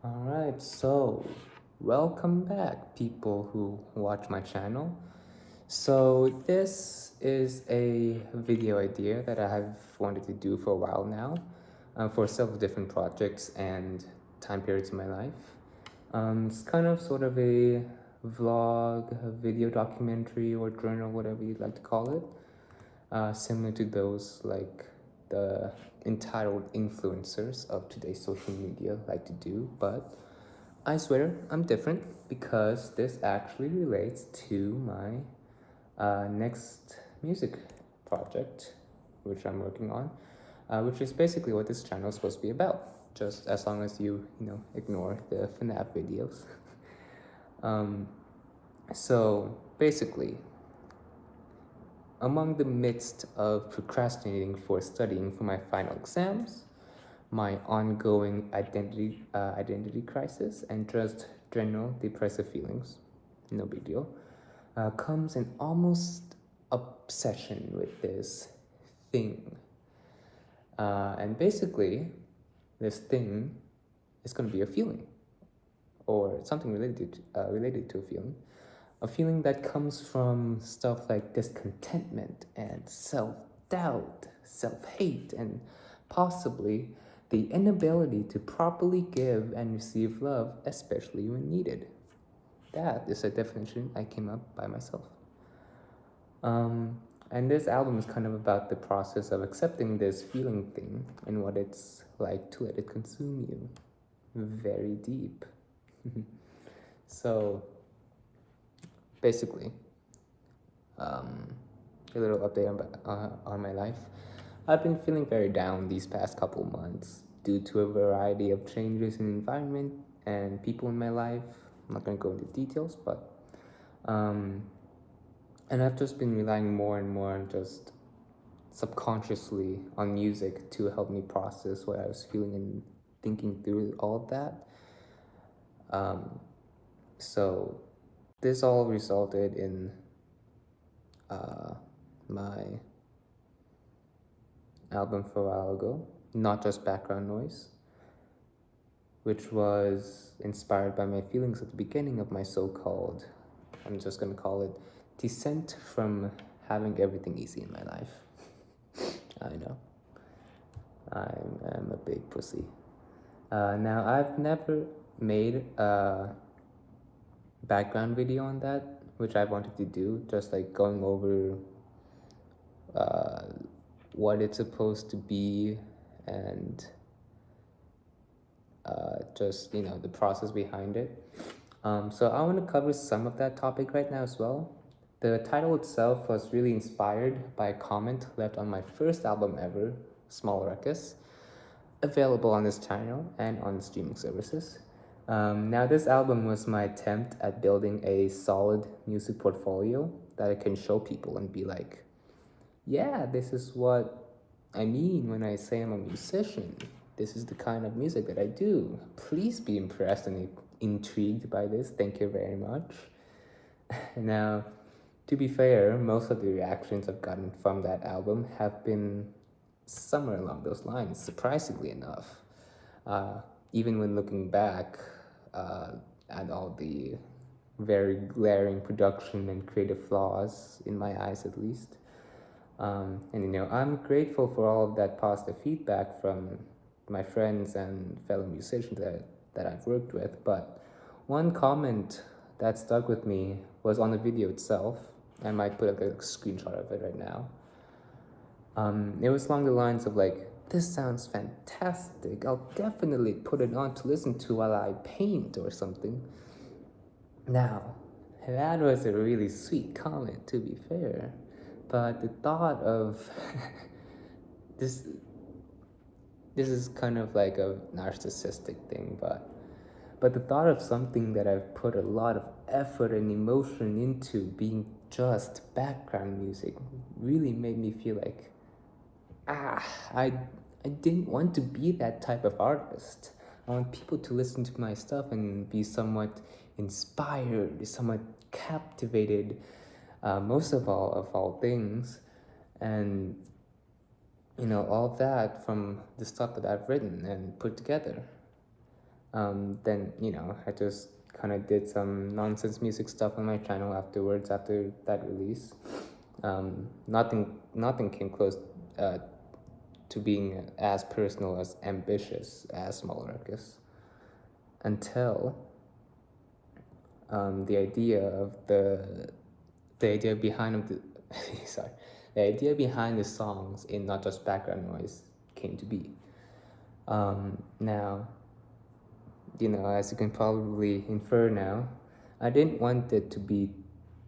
Alright, so welcome back, people who watch my channel. So, this is a video idea that I have wanted to do for a while now, for several different projects and time periods in my life. It's kind of sort of a vlog, a video documentary, or journal, whatever you'd like to call it, similar to those like the entitled influencers of today's social media like to do, but I swear I'm different because this actually relates to my next music project, which I'm working on, which is basically what this channel is supposed to be about. Just as long as you ignore the FNAF videos. um, so basically, among the midst of procrastinating for studying for my final exams, my ongoing identity crisis, and just general depressive feelings, no big deal, comes an almost obsession with this thing. And basically, this thing is going to be a feeling or something related to a feeling that comes from stuff like discontentment and self-doubt, self-hate, and possibly the inability to properly give and receive love, especially when needed. That is a definition I came up by myself. And this album is kind of about the process of accepting this feeling thing and what it's like to let it consume you very deep. So, basically, a little update on my life. I've been feeling very down these past couple months due to a variety of changes in environment and people in my life. I'm not going to go into details, but and I've just been relying more and more on just subconsciously on music to help me process what I was feeling and thinking through all of that. So this all resulted in my album for a while ago, Not Just Background Noise, which was inspired by my feelings at the beginning of my so-called, I'm just going to call it, descent from having everything easy in my life. I know. I'm a big pussy. Now, I've never made a background video on that, which I wanted to do, just like going over what it's supposed to be and just the process behind it. So I want to cover some of that topic right now as well. The title itself was really inspired by a comment left on my first album ever, Small Ruckus, available on this channel and on streaming services. Now, this album was my attempt at building a solid music portfolio that I can show people and be like, yeah, this is what I mean when I say I'm a musician. This is the kind of music that I do. Please be impressed and intrigued by this. Thank you very much. Now, to be fair, most of the reactions I've gotten from that album have been somewhere along those lines, surprisingly enough. Even when looking back at all the very glaring production and creative flaws, in my eyes at least. And I'm grateful for all of that positive feedback from my friends and fellow musicians that I've worked with. But one comment that stuck with me was on the video itself. I might put a screenshot of it right now. It was along the lines of like, this sounds fantastic. I'll definitely put it on to listen to while I paint or something. Now, that was a really sweet comment, to be fair. But the thought of this is kind of like a narcissistic thing, but the thought of something that I've put a lot of effort and emotion into being just background music really made me feel like I didn't want to be that type of artist. I want people to listen to my stuff and be somewhat inspired, somewhat captivated, most of all things, and all of that from the stuff that I've written and put together. Then I just kind of did some nonsense music stuff on my channel afterwards after that release. Nothing came close uh, to being as personal as ambitious as Small Ruckus until the idea of the idea behind of the sorry the idea behind the songs in Not Just Background Noise came to be. Now, as you can probably infer now, I didn't want it to be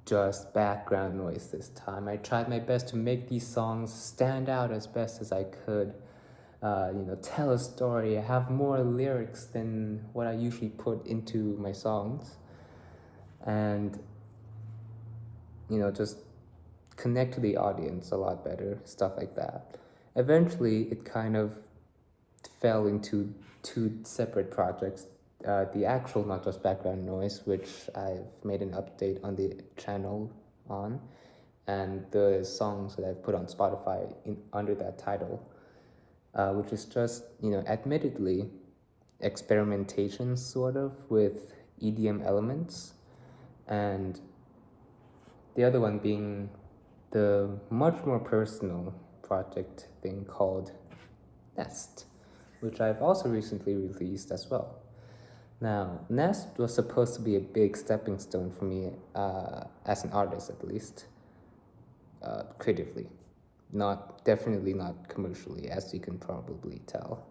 just background noise this time. I tried my best to make these songs stand out as best as I could. Tell a story, have more lyrics than what I usually put into my songs, and just connect to the audience a lot better, stuff like that. Eventually, it kind of fell into two separate projects. The actual Not Just Background Noise, which I've made an update on the channel on, and the songs that I've put on Spotify under that title, which is just, admittedly, experimentation sort of with EDM elements, and the other one being the much more personal project thing called Nest, which I've also recently released as well. Now, Nest was supposed to be a big stepping stone for me, as an artist at least, creatively. Definitely not commercially, as you can probably tell.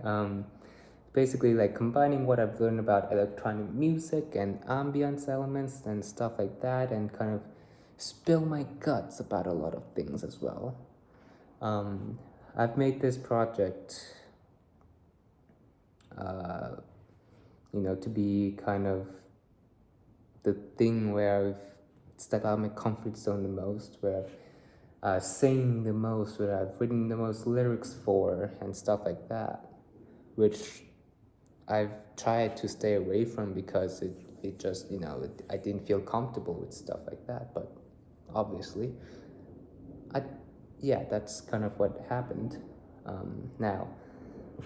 um, Basically, like combining what I've learned about electronic music and ambience elements and stuff like that, and kind of spill my guts about a lot of things as well. I've made this project, to be kind of the thing where I've stepped out of my comfort zone the most, where I've sang the most, where I've written the most lyrics for, and stuff like that, which I've tried to stay away from because it just, I didn't feel comfortable with stuff like that. But obviously, that's kind of what happened. Now,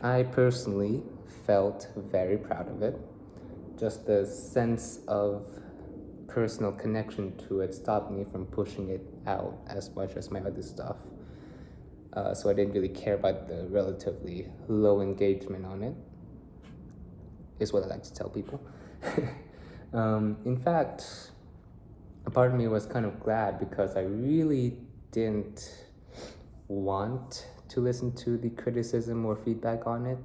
I personally felt very proud of it. Just the sense of personal connection to it stopped me from pushing it out as much as my other stuff. So I didn't really care about the relatively low engagement on it, is what I like to tell people. In fact, a part of me was kind of glad because I really didn't want to listen to the criticism or feedback on it.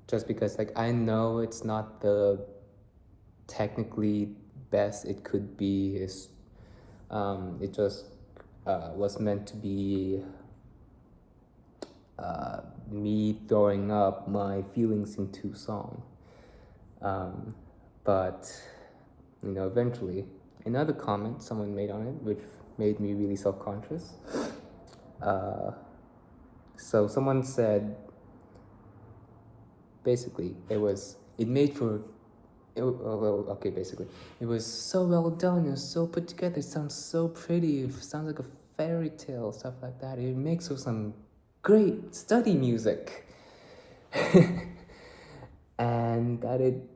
Just because, like, I know it's not the technically best it could be. It just was meant to be me throwing up my feelings into song. But eventually, another comment someone made on it, which made me really self-conscious. So someone said, basically, it was so well done, it was so put together, it sounds so pretty, it sounds like a fairy tale, stuff like that. It makes for some great study music. And that it,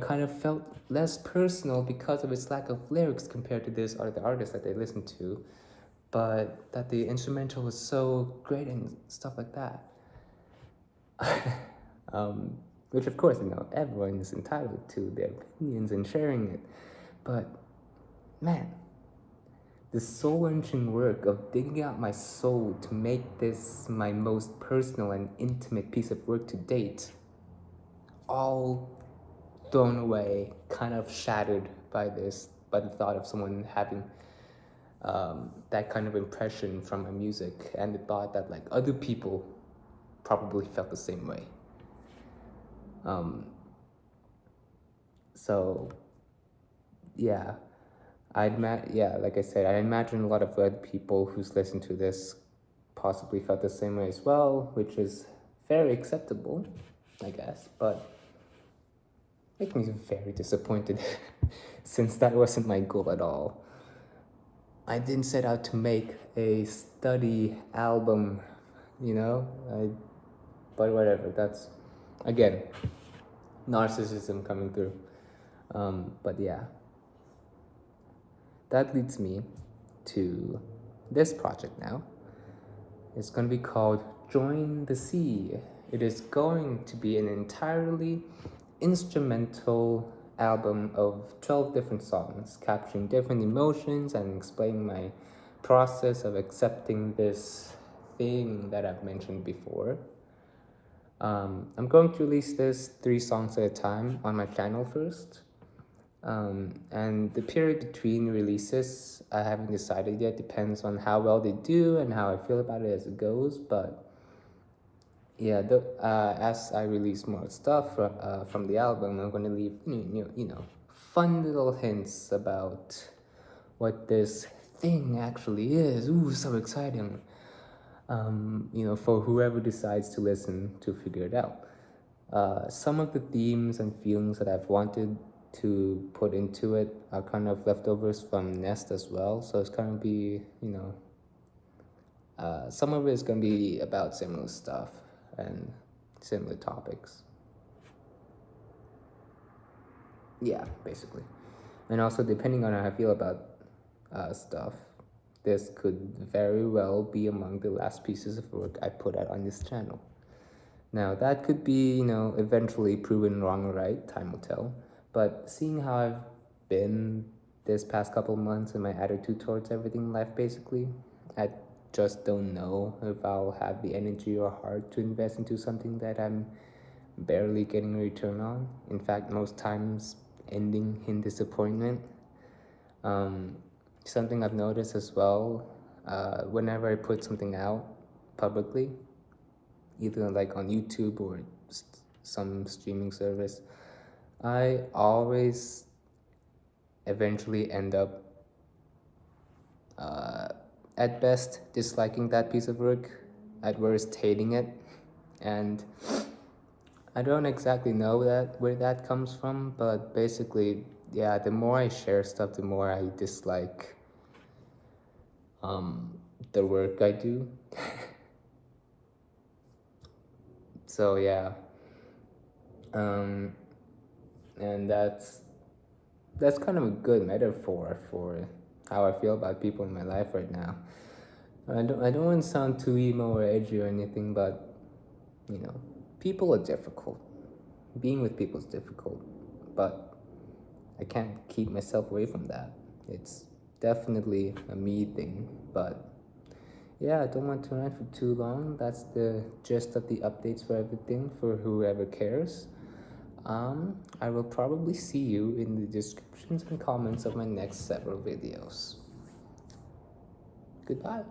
kind of felt less personal because of its lack of lyrics compared to this other artist that they listened to, but that the instrumental was so great and stuff like that. Which of course, everyone is entitled to their opinions and sharing it. But man, the soul-wrenching work of digging out my soul to make this my most personal and intimate piece of work to date, all thrown away, kind of shattered by the thought of someone having that kind of impression from my music, and the thought that like other people probably felt the same way. So yeah, like I said, I imagine a lot of other people who's listened to this possibly felt the same way as well, which is very acceptable, I guess, but makes me very disappointed since that wasn't my goal at all. I didn't set out to make a study album, But whatever, that's again narcissism coming through. But yeah, that leads me to this project now. It's going to be called Join the Sea. It is going to be an entirely instrumental album of 12 different songs, capturing different emotions and explaining my process of accepting this thing that I've mentioned before. I'm going to release this 3 songs at a time on my channel first. And the period between releases, I haven't decided yet. Depends on how well they do and how I feel about it as it goes. But yeah, as I release more stuff from the album, I'm going to leave fun little hints about what this thing actually is. Ooh, so exciting! For whoever decides to listen to figure it out. Some of the themes and feelings that I've wanted to put into it are kind of leftovers from Nest as well. So it's going to be, some of it is going to be about similar stuff and similar topics. Yeah, basically. And also, depending on how I feel about stuff, this could very well be among the last pieces of work I put out on this channel. Now, that could be, eventually proven wrong or right, time will tell. But seeing how I've been this past couple months and my attitude towards everything in life, basically, I just don't know if I'll have the energy or heart to invest into something that I'm barely getting a return on. In fact, most times ending in disappointment. Something I've noticed as well, whenever I put something out publicly, either like on YouTube or some streaming service, I always eventually end up at best disliking that piece of work, at worst hating it. And I don't exactly know where that comes from, but basically, yeah, the more I share stuff, the more I dislike the work I do. So yeah, and that's kind of a good metaphor for how I feel about people in my life right now. I don't want to sound too emo or edgy or anything, but people are difficult. Being with people is difficult, but I can't keep myself away from that. It's definitely a me thing, but yeah, I don't want to rant for too long. That's the gist of the updates for everything for whoever cares. I will probably see you in the descriptions and comments of my next several videos. Goodbye.